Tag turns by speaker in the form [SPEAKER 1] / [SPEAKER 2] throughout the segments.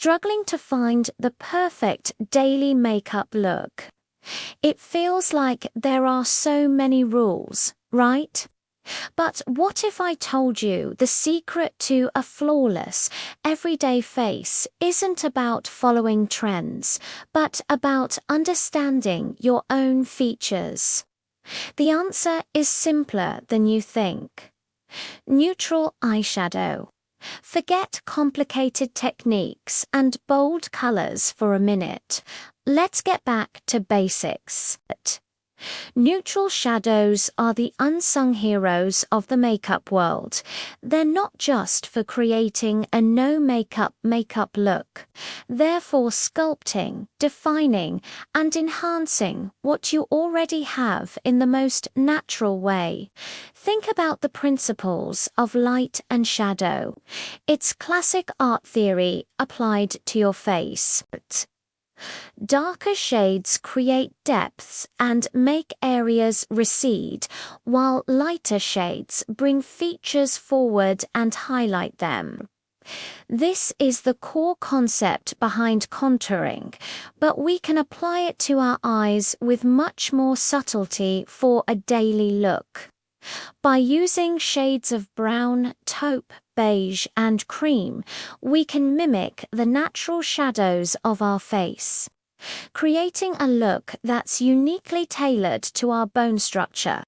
[SPEAKER 1] Struggling to find the perfect daily makeup look? It feels like there are so many rules, right? But what if I told you the secret to a flawless, everyday face isn't about following trends, but about understanding your own features? The answer is simpler than you think. Neutral eyeshadow. Forget complicated techniques and bold colors for a minute. Let's get back to basics. Neutral shadows are the unsung heroes of the makeup world. They're not just for creating a no-makeup look. They're for sculpting, defining, and enhancing what you already have in the most natural way. Think about the principles of light and shadow. It's classic art theory applied to your face. Darker shades create depths and make areas recede, while lighter shades bring features forward and highlight them. This is the core concept behind contouring, but we can apply it to our eyes with much more subtlety for a daily look. By using shades of brown, taupe, beige, and cream, we can mimic the natural shadows of our face, creating a look that's uniquely tailored to our bone structure.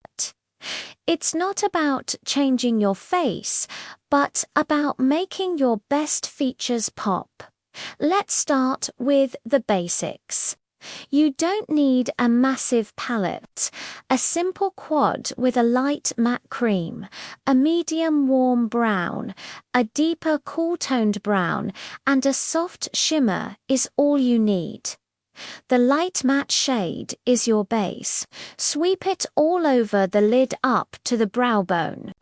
[SPEAKER 1] It's not about changing your face, but about making your best features pop. Let's start with the basics. You don't need a massive palette. A simple quad with a light matte cream, a medium warm brown, a deeper cool-toned brown, and a soft shimmer is all you need. The light matte shade is your base. Sweep it all over the lid up to the brow bone.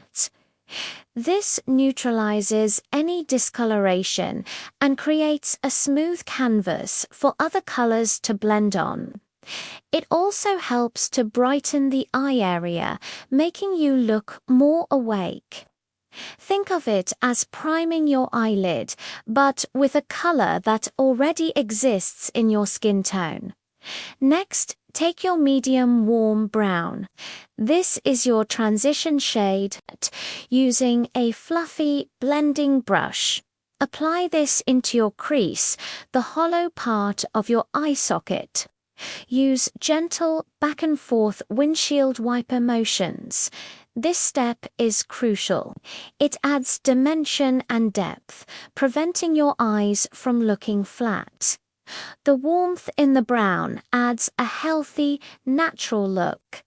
[SPEAKER 1] This neutralizes any discoloration and creates a smooth canvas for other colors to blend on. It also helps to brighten the eye area, making you look more awake. Think of it as priming your eyelid, but with a color that already exists in your skin tone. Next, take your medium warm brown. This is your transition shade. Using a fluffy blending brush, apply this into your crease, the hollow part of your eye socket. Use gentle back and forth windshield wiper motions. This step is crucial. It adds dimension and depth, preventing your eyes from looking flat. The warmth in the brown adds a healthy, natural look.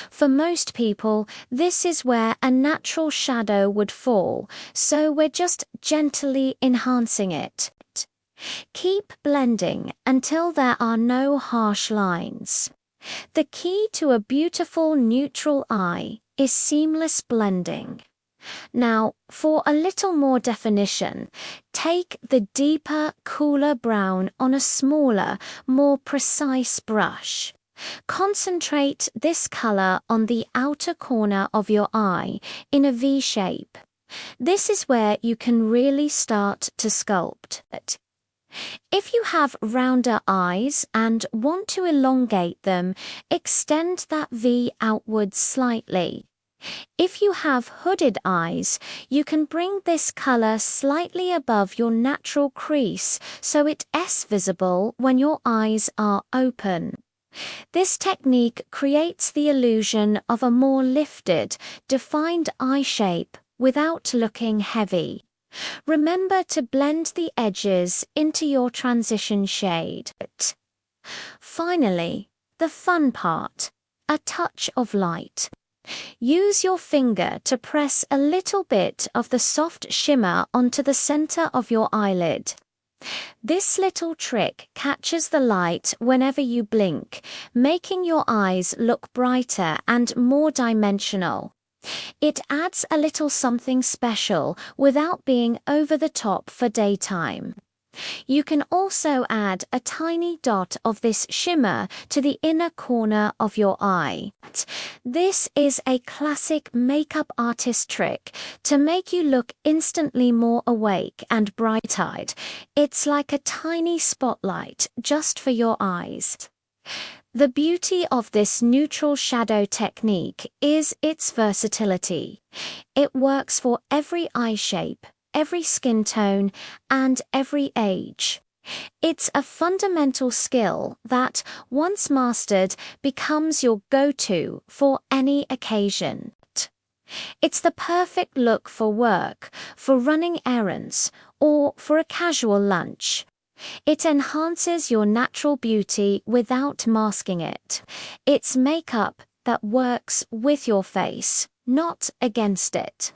[SPEAKER 1] For most people, this is where a natural shadow would fall, so we're just gently enhancing it. Keep blending until there are no harsh lines. The key to a beautiful neutral eye is seamless blending. Now, for a little more definition, take the deeper, cooler brown on a smaller, more precise brush. Concentrate this color on the outer corner of your eye in a V shape. This is where you can really start to sculpt it. If you have rounder eyes and want to elongate them, extend that V outwards slightly. If you have hooded eyes, you can bring this color slightly above your natural crease so it's visible when your eyes are open. This technique creates the illusion of a more lifted, defined eye shape without looking heavy. Remember to blend the edges into your transition shade. Finally, the fun part, a touch of light. Use your finger to press a little bit of the soft shimmer onto the center of your eyelid. This little trick catches the light whenever you blink, making your eyes look brighter and more dimensional. It adds a little something special without being over the top for daytime. You can also add a tiny dot of this shimmer to the inner corner of your eye. This is a classic makeup artist trick to make you look instantly more awake and bright-eyed. It's like a tiny spotlight just for your eyes. The beauty of this neutral shadow technique is its versatility. It works for every eye shape, every skin tone, and every age. It's a fundamental skill that, once mastered, becomes your go-to for any occasion. It's the perfect look for work, for running errands, or for a casual lunch. It enhances your natural beauty without masking it. It's makeup that works with your face, not against it.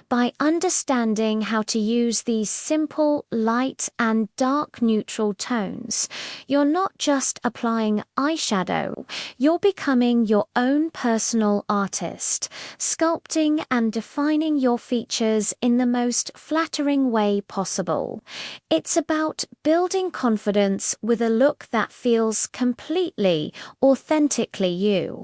[SPEAKER 1] By understanding how to use these simple, light and dark neutral tones, you're not just applying eyeshadow, you're becoming your own personal artist, sculpting and defining your features in the most flattering way possible. It's about building confidence with a look that feels completely, authentically you.